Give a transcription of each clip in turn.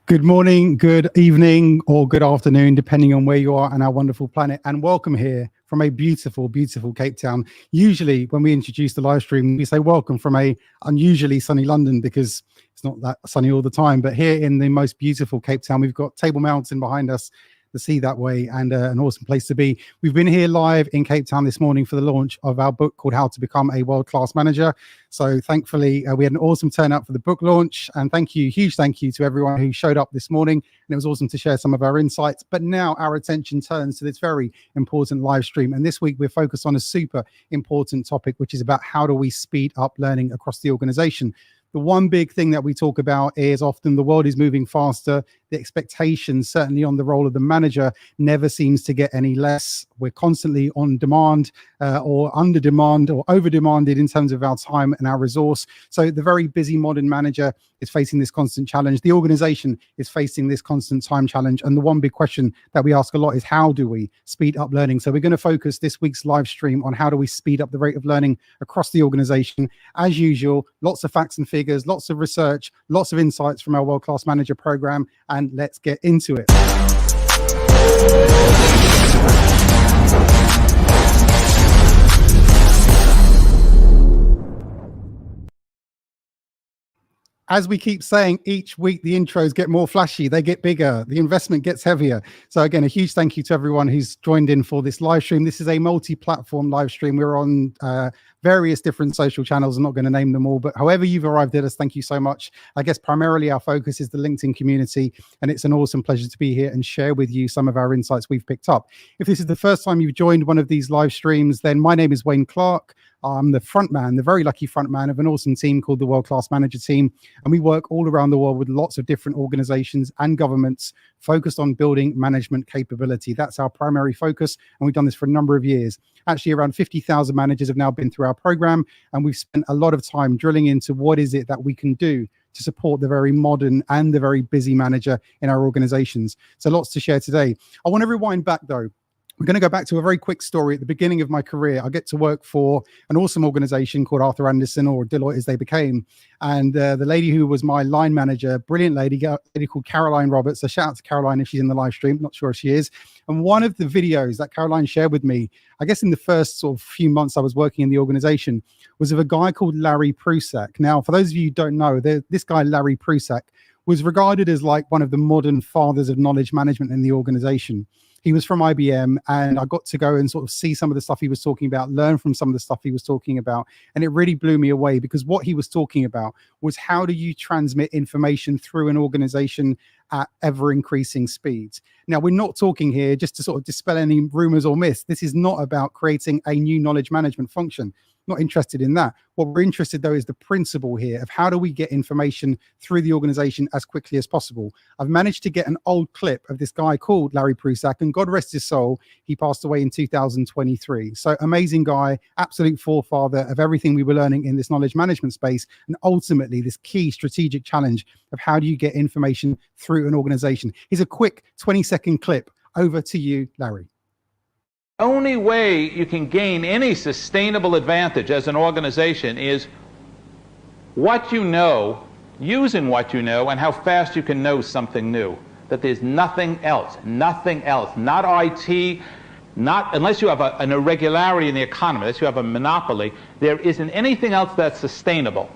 Good morning, good evening, or good afternoon, depending on where you are on our wonderful planet. And welcome here from a beautiful, beautiful Cape Town. Usually when we introduce the live stream, we say welcome from a unusually sunny London because it's not that sunny all the time. But here in the most beautiful Cape Town, we've got Table Mountain behind us, the sea that way, and an awesome place to be. We've been here live in Cape Town this morning for the launch of our book called How to Become a World-Class Manager. So thankfully, we had an awesome turnout for the book launch, and huge thank you to everyone who showed up this morning. And it was awesome to share some of our insights. But now our attention turns to this very important live stream. And this week we're focused on a super important topic, which is about how do we speed up learning across the organization. The one big thing that we talk about is often the world is moving faster. The expectations, certainly on the role of the manager, never seems to get any less. We're constantly on demand or under demand or over demanded in terms of our time and our resource. So the very busy modern manager is facing this constant challenge. The organization is facing this constant time challenge. And the one big question that we ask a lot is how do we speed up learning? So we're going to focus this week's live stream on how do we speed up the rate of learning across the organization. As usual, lots of facts and figures, lots of research, lots of insights from our World-Class Manager program. And let's get into it. As we keep saying, each week the intros get more flashy, they get bigger, the investment gets heavier. So again, a huge thank you to everyone who's joined in for this live stream. This is a multi-platform live stream. We're on various different social channels. I'm not going to name them all, but however you've arrived at us, thank you so much. I guess primarily our focus is the LinkedIn community, and it's an awesome pleasure to be here and share with you some of our insights we've picked up. If this is the first time you've joined one of these live streams, then my name is Wayne Clark. I'm the front man, the very lucky front man of an awesome team called the World-Class Manager team. And we work all around the world with lots of different organizations and governments focused on building management capability. That's our primary focus. And we've done this for a number of years. Actually, around 50,000 managers have now been through our program. And we've spent a lot of time drilling into what is it that we can do to support the very modern and the very busy manager in our organizations. So lots to share today. I want to rewind back though. We're going to go back to a very quick story. At the beginning of my career, I get to work for an awesome organization called Arthur Andersen, or Deloitte as they became. And the lady who was my line manager, brilliant lady called Caroline Roberts. So shout out to Caroline if she's in the live stream. Not sure if she is. And one of the videos that Caroline shared with me, I guess in the first sort of few months I was working in the organization, was of a guy called Larry Prusak. Now, for those of you who don't know, this guy, Larry Prusak, was regarded as like one of the modern fathers of knowledge management in the organization. He was from IBM, and I got to go and sort of see some of the stuff he was talking about, learn from some of the stuff he was talking about. And it really blew me away because what he was talking about was how do you transmit information through an organization at ever increasing speeds. Now, we're not talking here just to sort of dispel any rumors or myths. This is not about creating a new knowledge management function. Not interested in that. What we're interested though is the principle here of how do we get information through the organization as quickly as possible. I've managed to get an old clip of this guy called Larry Prusak, and God rest his soul, he passed away in 2023. So amazing guy, absolute forefather of everything we were learning in this knowledge management space, and ultimately this key strategic challenge of how do you get information through an organization. Here's a quick 20-second clip. Over to you, Larry. The only way you can gain any sustainable advantage as an organization is what you know, using what you know, and how fast you can know something new. That there's nothing else, not IT, not unless you have an irregularity in the economy, unless you have a monopoly, there isn't anything else that's sustainable.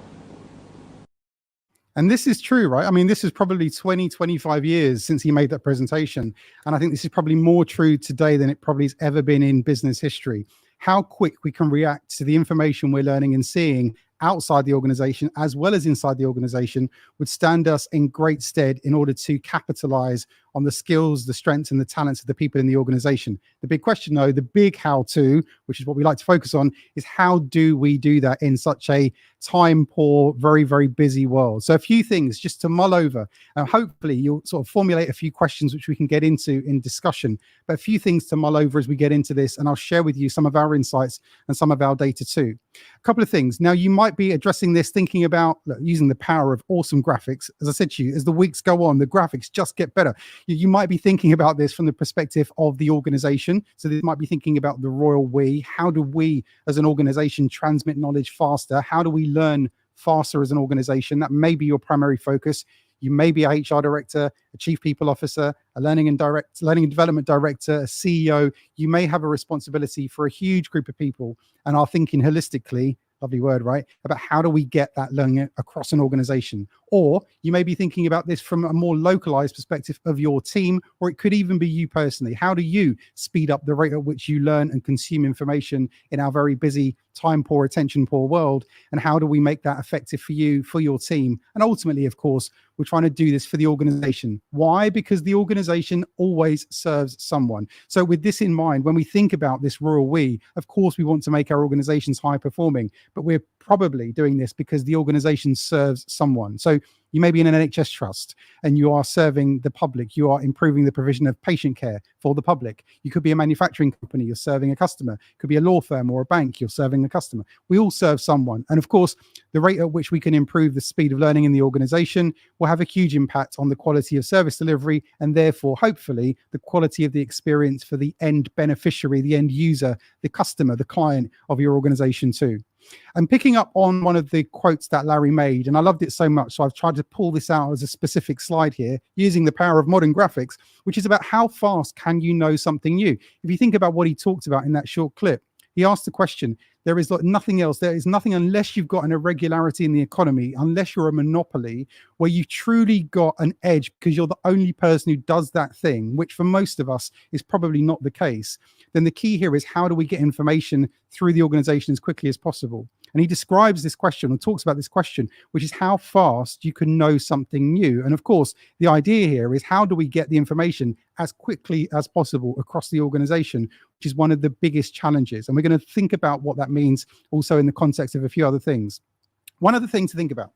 And this is true, right? I mean, this is probably 20, 25 years since he made that presentation. And I think this is probably more true today than it probably has ever been in business history. How quick we can react to the information we're learning and seeing outside the organization as well as inside the organization would stand us in great stead in order to capitalize on the skills, the strengths, and the talents of the people in the organization. The big question, though, the big how-to, which is what we like to focus on, is how do we do that in such a time-poor, very, very busy world? So a few things just to mull over. Hopefully, you'll sort of formulate a few questions which we can get into in discussion, but a few things to mull over as we get into this, and I'll share with you some of our insights and some of our data too. A couple of things. Now, you might be addressing this thinking about using the power of awesome graphics. As I said to you, as the weeks go on, the graphics just get better. You might be thinking about this from the perspective of the organization. So this might be thinking about the royal we. How do we as an organization transmit knowledge faster? How do we learn faster as an organization? That may be your primary focus. You may be a HR director, a chief people officer, a learning and development director, a CEO. You may have a responsibility for a huge group of people and are thinking holistically, lovely word, right, about how do we get that learning across an organization. Or you may be thinking about this from a more localized perspective of your team, or it could even be you personally. How do you speed up the rate at which you learn and consume information in our very busy, time poor, attention poor world? And how do we make that effective for you, for your team? And ultimately, of course, we're trying to do this for the organization. Why? Because the organization always serves someone. So with this in mind, when we think about this royal we, of course, we want to make our organizations high performing, but we're probably doing this because the organization serves someone. So you may be in an NHS trust and you are serving the public. You are improving the provision of patient care for the public. You could be a manufacturing company, you're serving a customer. It could be a law firm or a bank, you're serving a customer. We all serve someone. And of course, the rate at which we can improve the speed of learning in the organization will have a huge impact on the quality of service delivery and therefore, hopefully, the quality of the experience for the end beneficiary, the end user, the customer, the client of your organization too. And picking up on one of the quotes that Larry made, and I loved it so much, so I've tried to pull this out as a specific slide here using the power of modern graphics, which is about how fast can you know something new? If you think about what he talked about in that short clip, he asked the question, there is like nothing else. There is nothing unless you've got an irregularity in the economy, unless you're a monopoly, where you've truly got an edge because you're the only person who does that thing, which for most of us is probably not the case. Then the key here is how do we get information through the organization as quickly as possible? And he describes this question or talks about this question, which is how fast you can know something new. And of course, the idea here is how do we get the information as quickly as possible across the organization, which is one of the biggest challenges. And we're going to think about what that means also in the context of a few other things. One other thing to think about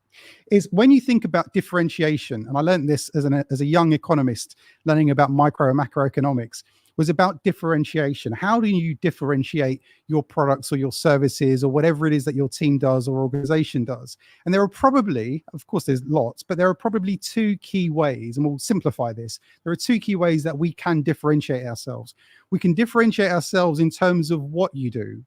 is when you think about differentiation, and I learned this as a young economist learning about micro and macroeconomics, was about differentiation. How do you differentiate your products or your services or whatever it is that your team does or organization does? And there are probably, of course, there's lots, but there are probably two key ways, and we'll simplify this. There are two key ways that we can differentiate ourselves. We can differentiate ourselves in terms of what you do.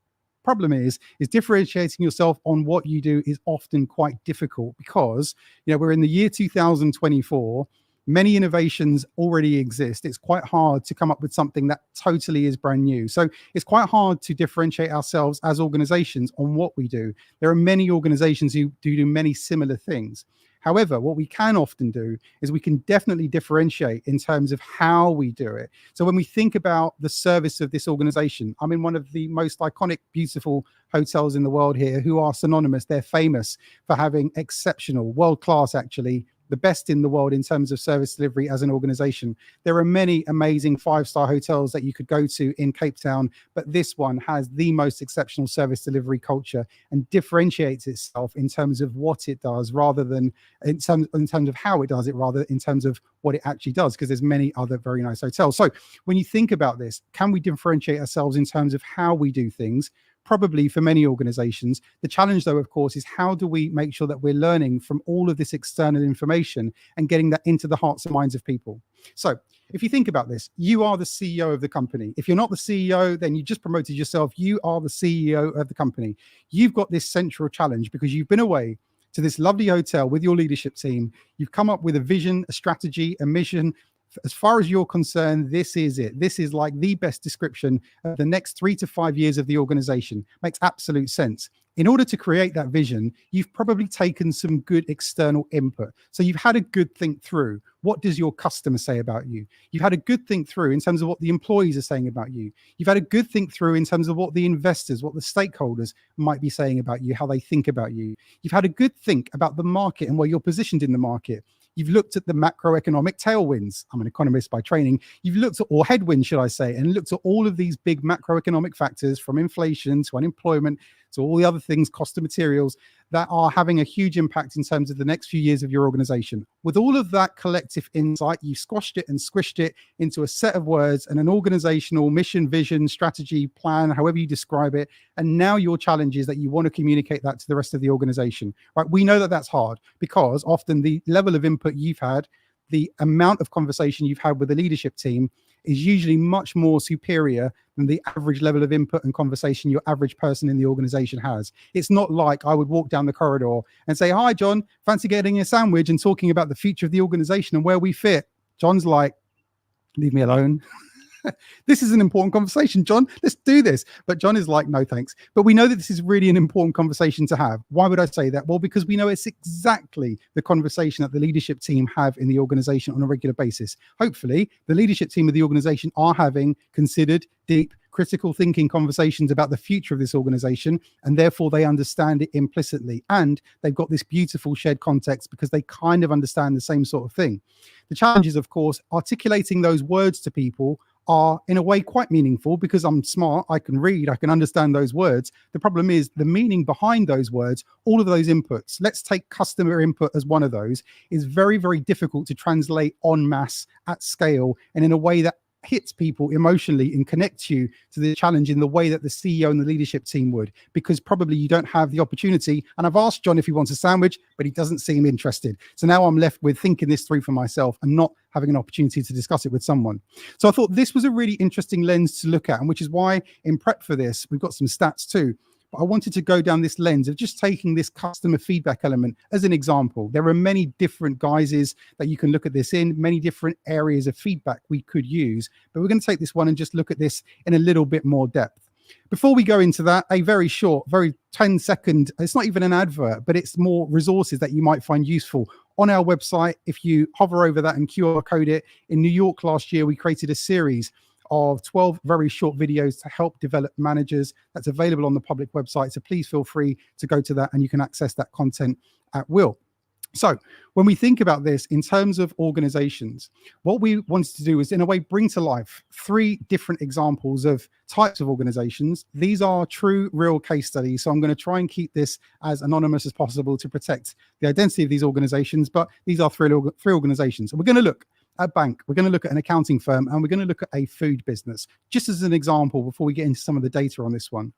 Problem is differentiating yourself on what you do is often quite difficult because, we're in the year 2024. Many innovations already exist. It's quite hard to come up with something that totally is brand new. So it's quite hard to differentiate ourselves as organizations on what we do. There are many organizations who do many similar things. However, what we can often do is we can definitely differentiate in terms of how we do it. So when we think about the service of this organization, I'm in one of the most iconic, beautiful hotels in the world here who are synonymous. They're famous for having exceptional, world-class actually, the best in the world in terms of service delivery as an organization. There are many amazing five-star hotels that you could go to in Cape Town, but this one has the most exceptional service delivery culture and differentiates itself in terms of what it does rather than in terms of how it does it, rather in terms of what it actually does, because there's many other very nice hotels. So when you think about this, can we differentiate ourselves in terms of how we do things? Probably for many organizations. The challenge, though, of course, is how do we make sure that we're learning from all of this external information and getting that into the hearts and minds of people? So if you think about this, you are the CEO of the company. If you're not the CEO, then you just promoted yourself. You are the CEO of the company. You've got this central challenge because you've been away to this lovely hotel with your leadership team. You've come up with a vision, a strategy, a mission. As far as you're concerned, this is it. This is like the best description of the next 3 to 5 years of the organization. Makes absolute sense. In order to create that vision, you've probably taken some good external input. So you've had a good think through. What does your customer say about you? You've had a good think through in terms of what the employees are saying about you. You've had a good think through in terms of what the investors, what the stakeholders might be saying about you, how they think about you. You've had a good think about the market and where you're positioned in the market. You've looked at the macroeconomic tailwinds. I'm an economist by training. You've looked at, or headwinds, should I say, and looked at all of these big macroeconomic factors from inflation to unemployment to all the other things, cost of materials, that are having a huge impact in terms of the next few years of your organization. With all of that collective insight, you squashed it and squished it into a set of words and an organizational mission, vision, strategy, plan, however you describe it. And now your challenge is that you want to communicate that to the rest of the organization, right? We know that that's hard because often the level of input you've had the amount of conversation you've had with the leadership team is usually much more superior than the average level of input and conversation your average person in the organization has. It's not like I would walk down the corridor and say, "Hi, John, fancy getting a sandwich," and talking about the future of the organization and where we fit. John's like, "Leave me alone." This is an important conversation, John. Let's do this. But John is like, "No, thanks." But we know that this is really an important conversation to have. Why would I say that? Well, because we know it's exactly the conversation that the leadership team have in the organization on a regular basis. Hopefully, the leadership team of the organization are having considered, deep, critical thinking conversations about the future of this organization, and therefore they understand it implicitly. And they've got this beautiful shared context because they kind of understand the same sort of thing. The challenge is, of course, articulating those words to people are in a way quite meaningful because I'm smart, I can read, I can understand those words. The problem is the meaning behind those words, all of those inputs. Let's take customer input as one of those, is very, very difficult to translate en masse at scale and in a way that hits people emotionally and connects you to the challenge in the way that the CEO and the leadership team would, because probably you don't have the opportunity. And I've asked John if he wants a sandwich, but he doesn't seem interested. So now I'm left with thinking this through for myself and not having an opportunity to discuss it with someone. So I thought this was a really interesting lens to look at, and which is why in prep for this, we've got some stats too. But I wanted to go down this lens of just taking this customer feedback element as an example. There are many different guises that you can look at this in, many different areas of feedback we could use. But we're going to take this one and just look at this in a little bit more depth. Before we go into that, a very short, very 10-second, it's not even an advert, but it's more resources that you might find useful on our website. If you hover over that and QR code it, in New York last year, we created a series of 12 very short videos to help develop managers. That's available on the public website. So please feel free to go to that and you can access that content at will. So when we think about this in terms of organizations, what we wanted to do is in a way bring to life 3 different examples of types of organizations. These are true, real case studies. So I'm going to try and keep this as anonymous as possible to protect the identity of these organizations. But these are 3 organizations. And we're going to look a bank, we're going to look at an accounting firm, and we're going to look at a food business, just as an example before we get into some of the data on this one.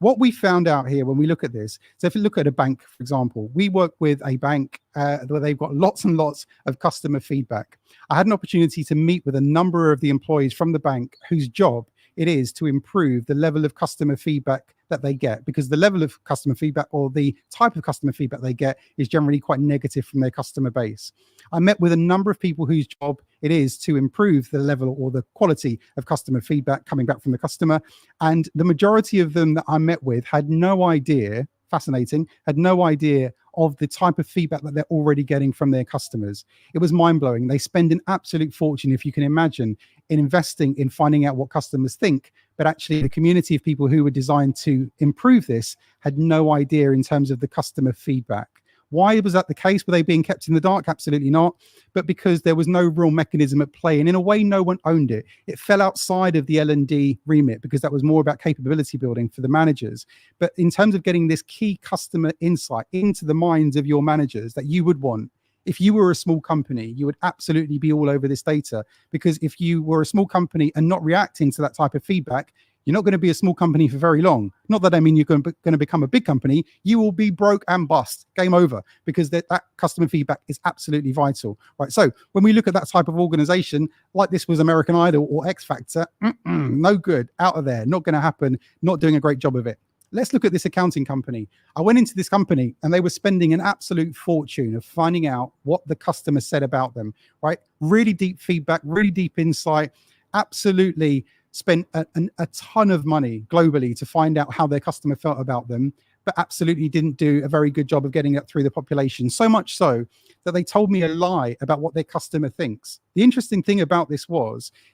What we found out here when we look at this, so if you look at a bank, for example, we work with a bank where they've got lots and lots of customer feedback. I had an opportunity to meet with a number of the employees from the bank whose job it is to improve the level of customer feedback that they get, because the level of customer feedback or the type of customer feedback they get is generally quite negative from their customer base. I met with a number of people whose job it is to improve the level or the quality of customer feedback coming back from the customer. And the majority of them that I met with had no idea, fascinating, had no idea of the type of feedback that they're already getting from their customers. It was mind-blowing. They spend an absolute fortune, if you can imagine, in investing in finding out what customers think, but actually the community of people who were designed to improve this had no idea in terms of the customer feedback. Why was that the case? Were they being kept in the dark? Absolutely not. But because there was no real mechanism at play, and in a way, no one owned it. It fell outside of the L&D remit because that was more about capability building for the managers. But in terms of getting this key customer insight into the minds of your managers that you would want, if you were a small company, you would absolutely be all over this data, because if you were a small company and not reacting to that type of feedback, you're not going to be a small company for very long. Not that I mean you're going to become a big company. You will be broke and bust. Game over, because that customer feedback is absolutely vital, right? So when we look at that type of organization, like this was American Idol or X Factor, no good, out of there, not going to happen, not doing a great job of it. Let's look at this accounting company. I went into this company and they were spending an absolute fortune of finding out what the customer said about them, right? Really deep feedback, really deep insight, absolutely spent a ton of money globally to find out how their customer felt about them, but absolutely didn't do a very good job of getting that through the population. So much so that they told me a lie about what their customer thinks. The interesting thing about this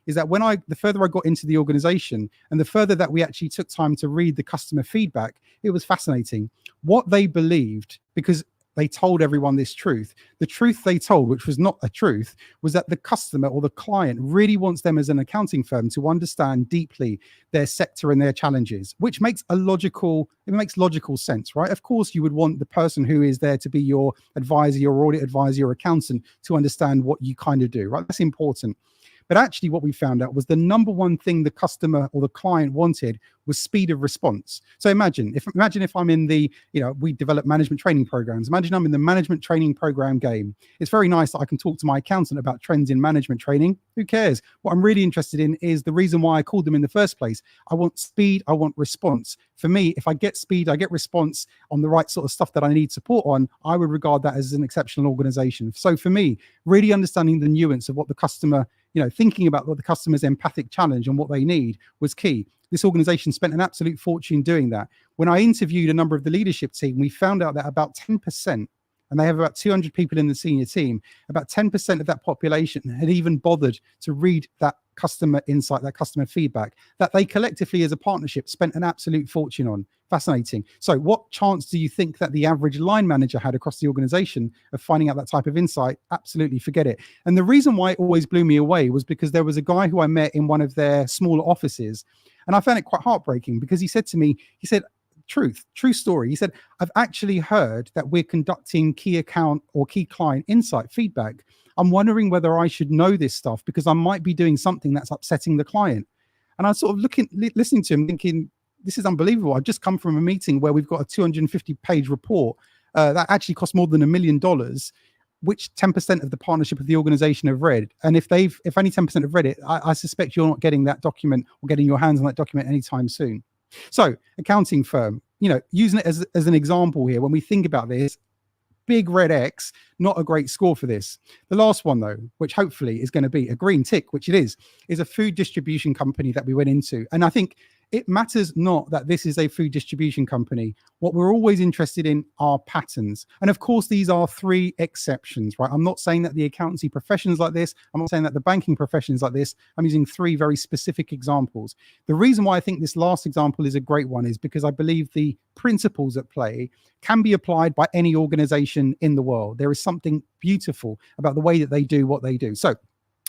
is that the further I got into the organization and the further that we actually took time to read the customer feedback, it was fascinating. What they believed, because they told everyone this truth. The truth they told, which was not a truth, was that the customer or the client really wants them as an accounting firm to understand deeply their sector and their challenges, which makes logical sense, right? Of course, you would want the person who is there to be your advisor, your audit advisor, your accountant to understand what you kind of do, right? That's important. But actually what we found out was the number one thing the customer or the client wanted was speed of response. So imagine if I'm in the, we develop management training programs. Imagine I'm in the management training program game. It's very nice that I can talk to my accountant about trends in management training. Who cares? What I'm really interested in is the reason why I called them in the first place. I want speed, I want response. For me, if I get speed, I get response on the right sort of stuff that I need support on, I would regard that as an exceptional organization. So for me, really understanding the nuance of what the customer, thinking about what the customer's empathic challenge and what they need was key. This organization spent an absolute fortune doing that. When I interviewed a number of the leadership team, we found out that about 10%, and they have about 200 people in the senior team, about 10% of that population had even bothered to read that customer insight, that customer feedback, that they collectively as a partnership spent an absolute fortune on. Fascinating. So what chance do you think that the average line manager had across the organization of finding out that type of insight? Absolutely forget it. And the reason why it always blew me away was because there was a guy who I met in one of their smaller offices, and I found it quite heartbreaking because he said to me, true story. He said, I've actually heard that we're conducting key account or key client insight feedback. I'm wondering whether I should know this stuff because I might be doing something that's upsetting the client. And I was sort of listening to him thinking, this is unbelievable. I've just come from a meeting where we've got a 250-page report that actually costs more than $1 million, which 10% of the partnership of the organization have read. And if only 10% have read it, I suspect you're not getting that document or getting your hands on that document anytime soon. So accounting firm, using it as an example here, when we think about this, big red X, not a great score for this. The last one though, which hopefully is going to be a green tick, which it is a food distribution company that we went into. And I think it matters not that this is a food distribution company. What we're always interested in are patterns. And of course, these are 3 exceptions, right? I'm not saying that the accountancy profession's like this. I'm not saying that the banking profession's like this. I'm using 3 very specific examples. The reason why I think this last example is a great one is because I believe the principles at play can be applied by any organization in the world. There is something beautiful about the way that they do what they do. So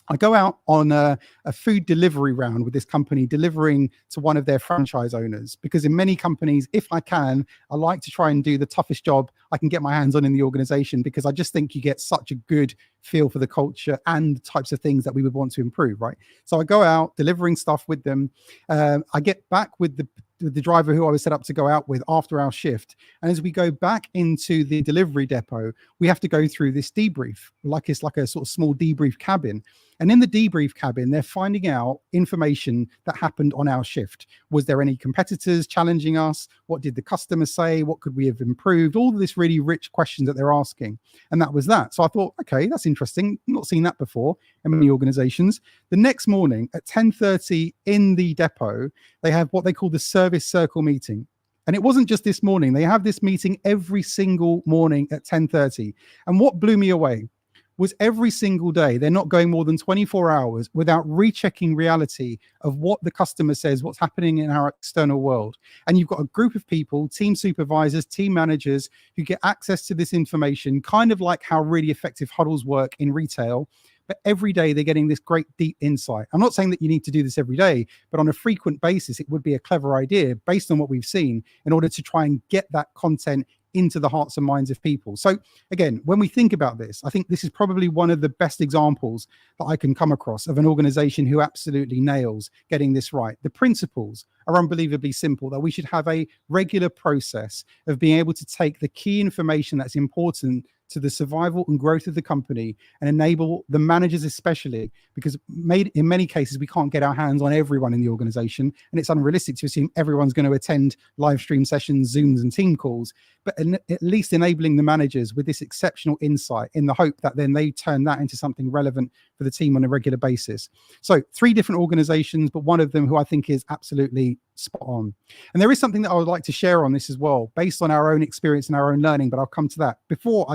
I go out on a food delivery round with this company, delivering to one of their franchise owners, because in many companies, if I can, I like to try and do the toughest job I can get my hands on in the organization, because I just think you get such a good feel for the culture and the types of things that we would want to improve, right? So I go out delivering stuff with them. I get back with the driver who I was set up to go out with after our shift. And as we go back into the delivery depot, we have to go through this debrief, it's like a sort of small debrief cabin. And in the debrief cabin, they're finding out information that happened on our shift. Was there any competitors challenging us? What did the customer say? What could we have improved? All of this really rich questions that they're asking. And that was that. So I thought, okay, that's interesting. Not seen that before in many organizations. The next morning at 10:30 in the depot, they have what they call the service circle meeting. And it wasn't just this morning. They have this meeting every single morning at 10:30. And what blew me away was every single day, they're not going more than 24 hours without rechecking reality of what the customer says, what's happening in our external world. And you've got a group of people, team supervisors, team managers, who get access to this information, kind of like how really effective huddles work in retail. But every day they're getting this great deep insight. I'm not saying that you need to do this every day, but on a frequent basis, it would be a clever idea based on what we've seen in order to try and get that content into the hearts and minds of people. So again, when we think about this, I think this is probably one of the best examples that I can come across of an organization who absolutely nails getting this right. The principles are unbelievably simple, that we should have a regular process of being able to take the key information that's important to the survival and growth of the company and enable the managers especially, because in many cases we can't get our hands on everyone in the organization, and it's unrealistic to assume everyone's going to attend live stream sessions, Zooms and team calls, but at least enabling the managers with this exceptional insight in the hope that then they turn that into something relevant for the team on a regular basis. So 3 different organizations, but one of them who I think is absolutely spot on. And there is something that I would like to share on this as well, based on our own experience and our own learning, but I'll come to that. Before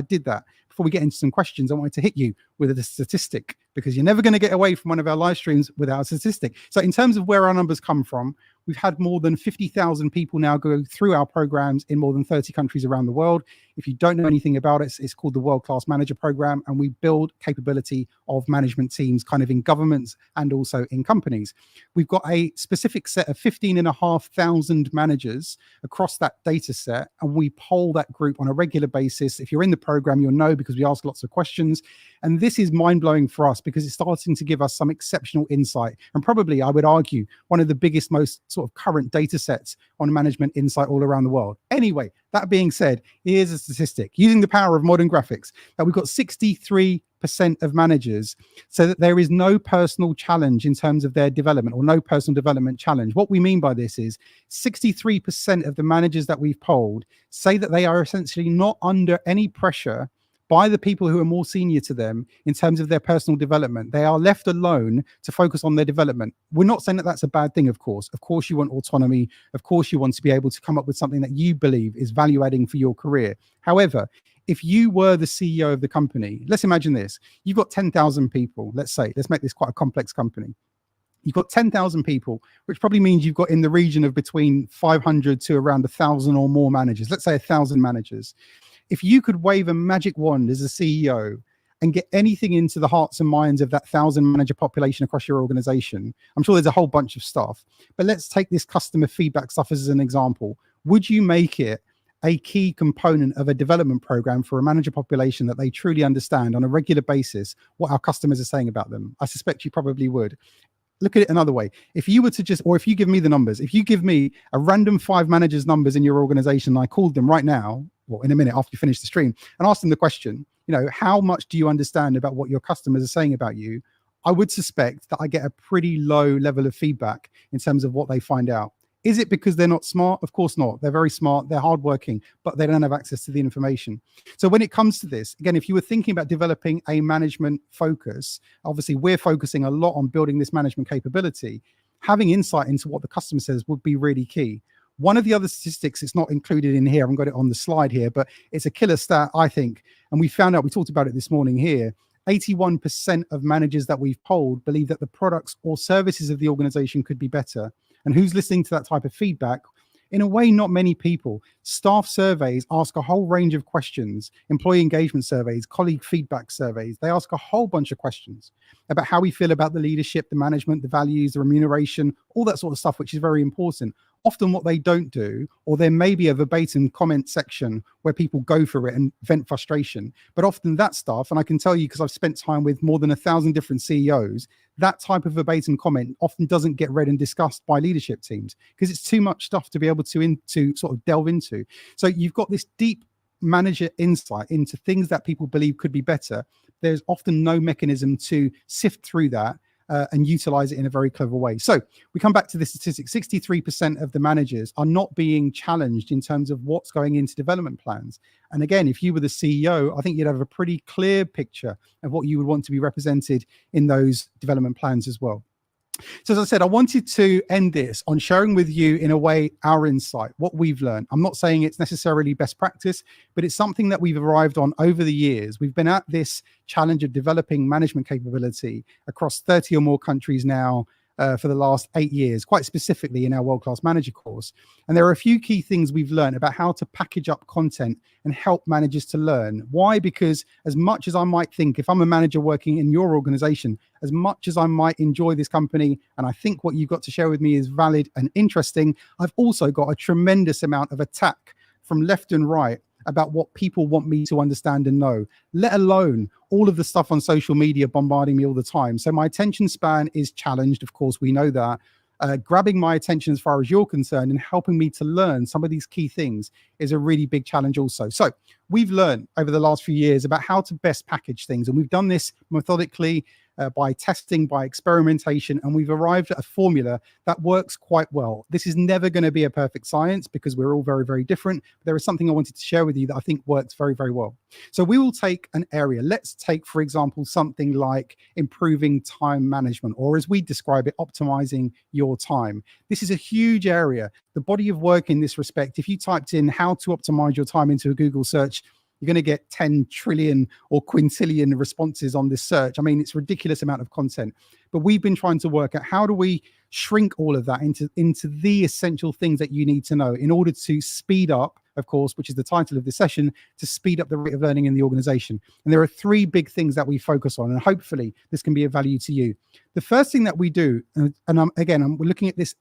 we get into some questions, I wanted to hit you with a statistic, because you're never going to get away from one of our live streams without a statistic. So in terms of where our numbers come from, We've had more than 50,000 people now go through our programs in more than 30 countries around the world. If you don't know anything about it, it's called the World Class Manager Program, and we build capability of management teams kind of in governments and also in companies. We've got a specific set of 15,500 managers across that data set, and we poll that group on a regular basis. If you're in the program, you'll know because we ask lots of questions. And this is mind-blowing for us because it's starting to give us some exceptional insight. And probably, I would argue, one of the biggest, most sort of current data sets on management insight all around the world. Anyway, that being said, here's a statistic using the power of modern graphics that we've got 63% of managers so that there is no personal challenge in terms of their development, or no personal development challenge. What we mean by this is 63% of the managers that we've polled say that they are essentially not under any pressure by the people who are more senior to them in terms of their personal development. They are left alone to focus on their development. We're not saying that that's a bad thing, of course. Of course, you want autonomy. Of course, you want to be able to come up with something that you believe is value adding for your career. However, if you were the CEO of the company, let's imagine this. You've got 10,000 people, let's make this quite a complex company. You've got 10,000 people, which probably means you've got in the region of between 500 to around 1,000 or more managers. Let's say 1,000 managers. If you could wave a magic wand as a CEO and get anything into the hearts and minds of that 1,000 manager population across your organization, I'm sure there's a whole bunch of stuff, but let's take this customer feedback stuff as an example. Would you make it a key component of a development program for a manager population that they truly understand on a regular basis what our customers are saying about them? I suspect you probably would. Look at it another way. If you were to just, or if you give me the numbers, if you give me a random 5 managers' numbers in your organization, and I called them right now, or in a minute after you finish the stream, and asked them the question, how much do you understand about what your customers are saying about you? I would suspect that I get a pretty low level of feedback in terms of what they find out. Is it because they're not smart? Of course not. They're very smart. They're hardworking, but they don't have access to the information. So when it comes to this, again, if you were thinking about developing a management focus, obviously we're focusing a lot on building this management capability. Having insight into what the customer says would be really key. One of the other statistics, it's not included in here, I haven't got it on the slide here, but it's a killer stat, I think. And we found out, we talked about it this morning here, 81% of managers that we've polled believe that the products or services of the organization could be better. And who's listening to that type of feedback? In a way, not many people. Staff surveys ask a whole range of questions. Employee engagement surveys, colleague feedback surveys, they ask a whole bunch of questions about how we feel about the leadership, the management, the values, the remuneration, all that sort of stuff, which is very important. Often what they don't do, or there may be a verbatim comment section where people go for it and vent frustration, but often that stuff, and I can tell you because I've spent time with more than 1,000 different CEOs, that type of verbatim comment often doesn't get read and discussed by leadership teams because it's too much stuff to be able to sort of delve into. So you've got this deep manager insight into things that people believe could be better. There's often no mechanism to sift through that and utilize it in a very clever way. So we come back to the statistic, 63% of the managers are not being challenged in terms of what's going into development plans. And again, if you were the CEO, I think you'd have a pretty clear picture of what you would want to be represented in those development plans as well. So as I said, I wanted to end this on sharing with you in a way our insight, what we've learned. I'm not saying it's necessarily best practice, but it's something that we've arrived on over the years. We've been at this challenge of developing management capability across 30 or more countries now for the last 8 years, quite specifically in our World Class Manager course. And there are a few key things we've learned about how to package up content and help managers to learn. Why? Because as much as I might think, if I'm a manager working in your organization, as much as I might enjoy this company, and I think what you've got to share with me is valid and interesting, I've also got a tremendous amount of attack from left and right about what people want me to understand and know, let alone all of the stuff on social media bombarding me all the time. So my attention span is challenged. Of course, we know that. Grabbing my attention as far as you're concerned and helping me to learn some of these key things is a really big challenge also. So we've learned over the last few years about how to best package things. And we've done this methodically by testing, by experimentation, and we've arrived at a formula that works quite well. This is never going to be a perfect science because we're all very, very different. But there is something I wanted to share with you that I think works very, very well. So we will take an area. Let's take, for example, something like improving time management, or as we describe it, optimizing your time. This is a huge area. The body of work in this respect, if you typed in how to optimize your time into a Google search, you're going to get 10 trillion or quintillion responses on this search. I mean, it's a ridiculous amount of content. But we've been trying to work out how do we shrink all of that into the essential things that you need to know in order to speed up, of course, which is the title of this session, to speed up the rate of learning in the organization. And there are three big things that we focus on, and hopefully this can be of value to you. The first thing that we do, and I'm looking at this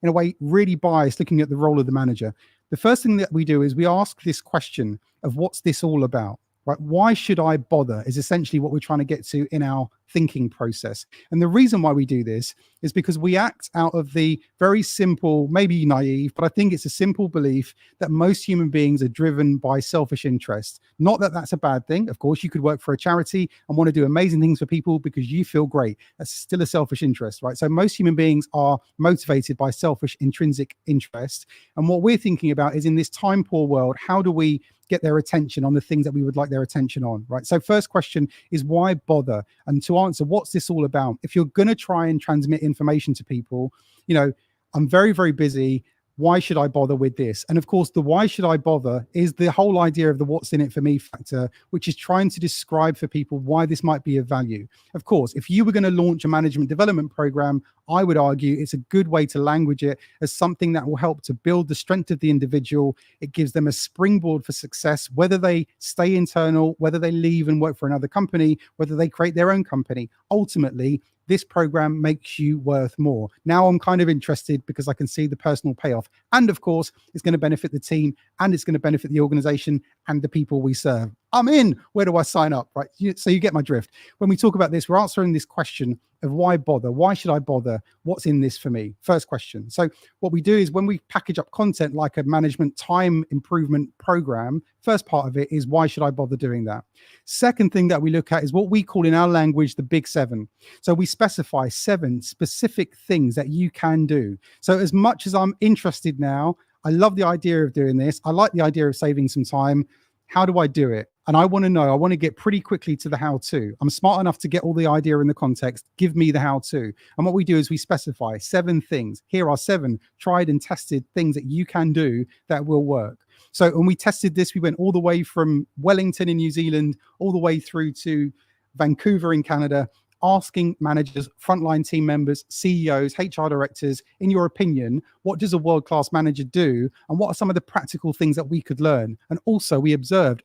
in a way really biased, looking at the role of the manager. The first thing that we do is we ask this question of what's this all about? Right? Why should I bother is essentially what we're trying to get to in our thinking process. And the reason why we do this is because we act out of the very simple, maybe naive, but I think it's a simple belief that most human beings are driven by selfish interest. Not that that's a bad thing. Of course, you could work for a charity and want to do amazing things for people because you feel great. That's still a selfish interest, right? So most human beings are motivated by selfish intrinsic interest. And what we're thinking about is in this time poor world, how do we get their attention on the things that we would like their attention on, right? So first question is why bother? And to answer, what's this all about? If you're going to try and transmit information to people, I'm very, very busy. Why should I bother with this? And of course, the why should I bother is the whole idea of the what's in it for me factor, which is trying to describe for people why this might be of value. Of course, if you were going to launch a management development program, I would argue it's a good way to language it as something that will help to build the strength of the individual. It gives them a springboard for success, whether they stay internal, whether they leave and work for another company, whether they create their own company. Ultimately, this program makes you worth more. Now I'm kind of interested because I can see the personal payoff. And of course, it's going to benefit the team and it's going to benefit the organization and the people we serve. I'm in. Where do I sign up? Right. So you get my drift. When we talk about this, we're answering this question of why bother? Why should I bother? What's in this for me? First question. So what we do is when we package up content like a management time improvement program, first part of it is why should I bother doing that? Second thing that we look at is what we call in our language, the big seven. So we specify 7 specific things that you can do. So as much as I'm interested now, I love the idea of doing this. I like the idea of saving some time. How do I do it? And I want to know, I want to get pretty quickly to the how-to. I'm smart enough to get all the idea in the context. Give me the how-to. And what we do is we specify 7 things. Here are 7 tried and tested things that you can do that will work. So when we tested this, we went all the way from Wellington in New Zealand, all the way through to Vancouver in Canada, asking managers, frontline team members, CEOs, HR directors, in your opinion, what does a world-class manager do? And what are some of the practical things that we could learn? And also we observed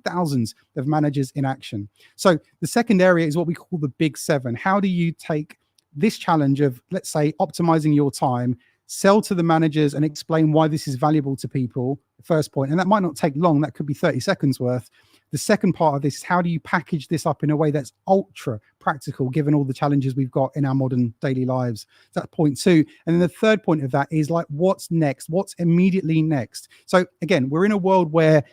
thousands of managers in action. So the second area is what we call the big 7. How do you take this challenge of, let's say, optimizing your time, sell to the managers and explain why this is valuable to people, first point. And that might not take long. That could be 30 seconds worth. The second part of this is how do you package this up in a way that's ultra practical, given all the challenges we've got in our modern daily lives? That's point 2. And then the third point of that is like, what's next? What's immediately next? So again, we're in a world where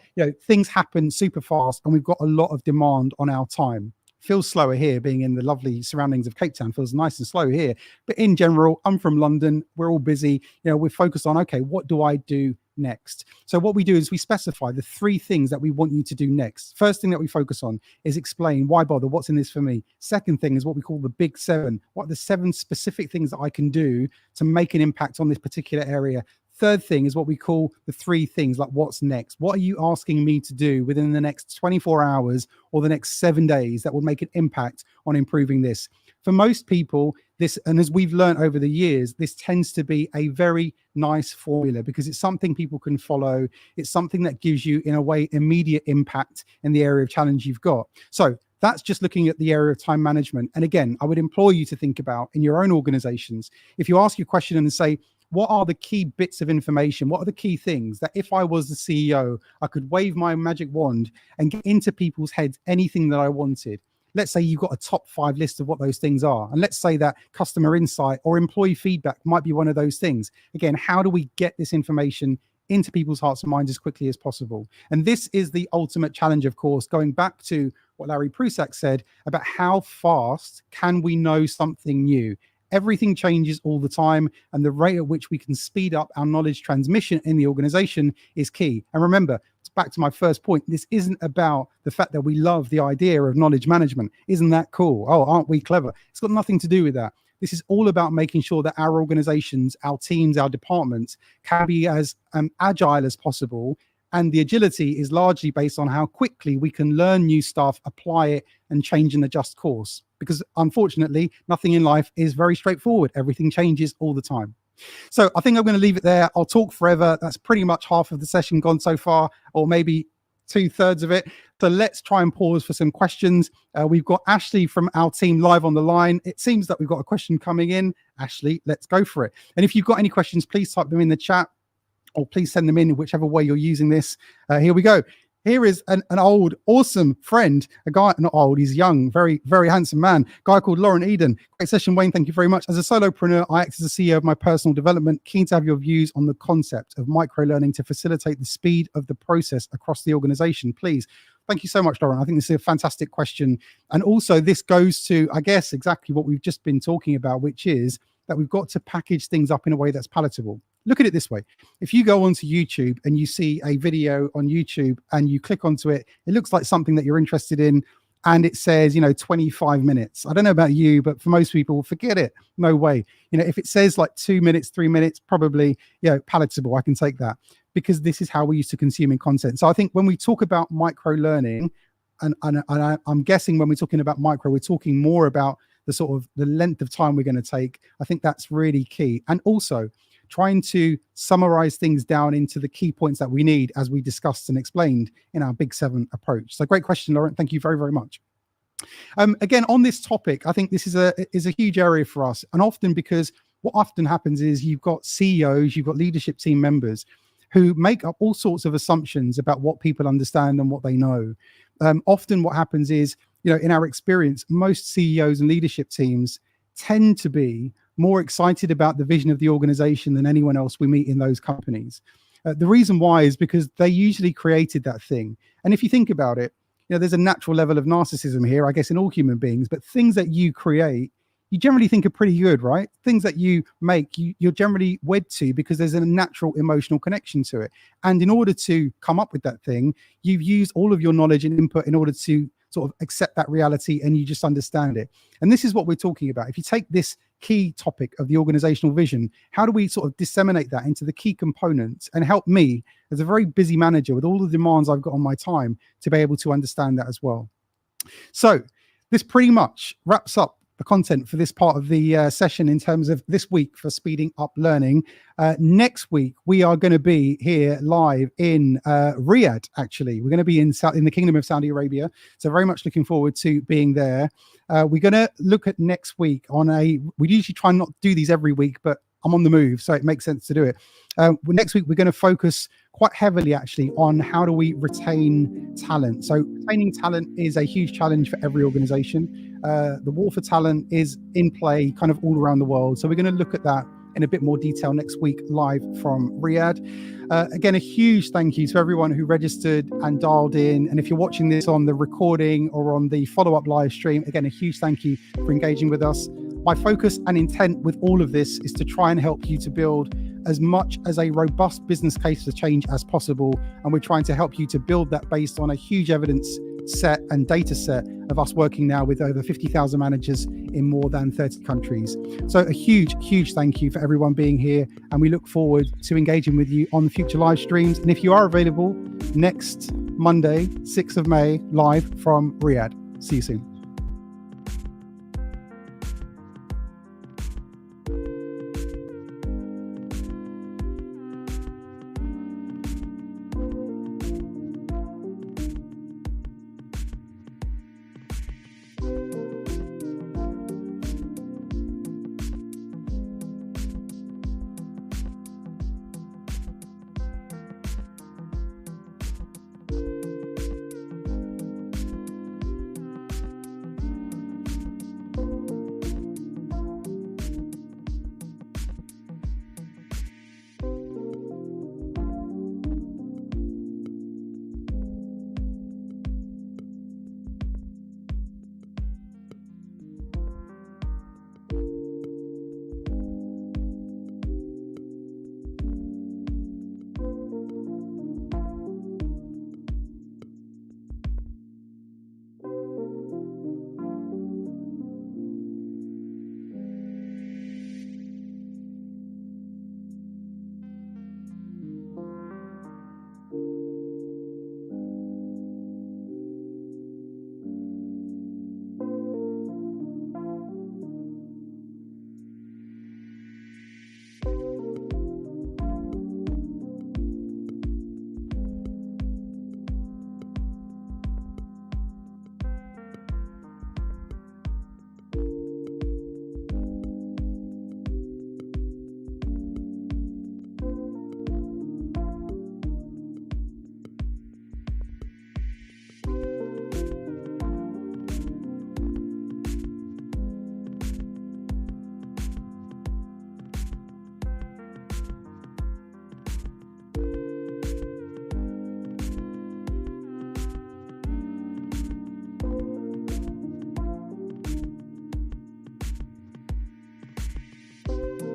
things happen super fast and we've got a lot of demand on our time. Feels slower here, being in the lovely surroundings of Cape Town. Feels nice and slow here. But in general, I'm from London. We're all busy. We're focused on, okay, what do I do next? So what we do is we specify the 3 things that we want you to do next. First thing that we focus on is explain why bother, what's in this for me. Second thing is what we call the big 7. What are the 7 specific things that I can do to make an impact on this particular area? Third thing is what we call the 3 things, like what's next? What are you asking me to do within the next 24 hours or the next 7 days that will make an impact on improving this? For most people, this, and as we've learned over the years, this tends to be a very nice formula because it's something people can follow. It's something that gives you, in a way, immediate impact in the area of challenge you've got. So that's just looking at the area of time management. And again, I would implore you to think about in your own organizations, if you ask your question and say, what are the key bits of information? What are the key things that if I was the CEO, I could wave my magic wand and get into people's heads anything that I wanted? Let's say you've got a top 5 list of what those things are. And let's say that customer insight or employee feedback might be one of those things. Again, how do we get this information into people's hearts and minds as quickly as possible? And this is the ultimate challenge, of course, going back to what Larry Prusak said about how fast can we know something new? Everything changes all the time, and the rate at which we can speed up our knowledge transmission in the organization is key. And remember, it's back to my first point, this isn't about the fact that we love the idea of knowledge management. Isn't that cool? Oh, aren't we clever? It's got nothing to do with that. This is all about making sure that our organizations, our teams, our departments can be as agile as possible, And the agility is largely based on how quickly we can learn new stuff, apply it, and change and adjust course. Because unfortunately, nothing in life is very straightforward. Everything changes all the time. So I think I'm going to leave it there. I'll talk forever. That's pretty much half of the session gone so far, or maybe 2/3 of it. So let's try and pause for some questions. We've got Ashley from our team live on the line. It seems that we've got a question coming in. Ashley, let's go for it. And if you've got any questions, please type them in the chat, or please send them in whichever way you're using this. Here we go. Here is an old, awesome friend, a guy, not old, he's young, very, very handsome man, guy called Lauren Eden. Great session, Wayne. Thank you very much. As a solopreneur, I act as a CEO of my personal development. Keen to have your views on the concept of micro-learning to facilitate the speed of the process across the organization, please. Thank you so much, Lauren. I think this is a fantastic question. And also this goes to, I guess, exactly what we've just been talking about, which is that we've got to package things up in a way that's palatable. Look at it this way. If you go onto YouTube and you see a video on YouTube and you click onto it, it looks like something that you're interested in, and it says, 25 minutes. I don't know about you, but for most people, forget it. No way. If it says like 2 minutes, 3 minutes, probably, palatable. I can take that, because this is how we're used to consuming content. So I think when we talk about micro learning, and I'm guessing when we're talking about micro, we're talking more about the sort of the length of time we're going to take. I think that's really key. And also trying to summarize things down into the key points that we need, as we discussed and explained in our Big 7 approach. So great question, Lauren. Thank you very, very much. Again, on this topic, I think this is a huge area for us. And often, because what often happens is you've got CEOs, you've got leadership team members who make up all sorts of assumptions about what people understand and what they know. Often what happens is, in our experience, most CEOs and leadership teams tend to be more excited about the vision of the organization than anyone else we meet in those companies. The reason why is because they usually created that thing. And if you think about it, there's a natural level of narcissism here, I guess, in all human beings, but things that you create, you generally think are pretty good, right? Things that you make, you're generally wed to because there's a natural emotional connection to it. And in order to come up with that thing, you've used all of your knowledge and input in order to sort of accept that reality, and you just understand it. And this is what we're talking about. If you take this key topic of the organizational vision, how do we sort of disseminate that into the key components and help me, as a very busy manager with all the demands I've got on my time, to be able to understand that as well? So this pretty much wraps up the content for this part of the session in terms of this week for speeding up learning. Next week, we are going to be here live in Riyadh, actually. We're going to be in the Kingdom of Saudi Arabia. So very much looking forward to being there. We're going to look at next week we usually try not to do these every week, but I'm on the move, so it makes sense to do it. Next week, we're going to focus quite heavily, actually, on how do we retain talent. So retaining talent is a huge challenge for every organization. The war for talent is in play kind of all around the world. So we're going to look at that in a bit more detail next week, live from Riyadh. Again, a huge thank you to everyone who registered and dialed in. And if you're watching this on the recording or on the follow-up live stream, again, a huge thank you for engaging with us. My focus and intent with all of this is to try and help you to build as much as a robust business case for change as possible. And we're trying to help you to build that based on a huge evidence set and data set of us working now with over 50,000 managers in more than 30 countries. So a huge, huge thank you for everyone being here. And we look forward to engaging with you on the future live streams. And if you are available next Monday, 6th of May, live from Riyadh. See you soon.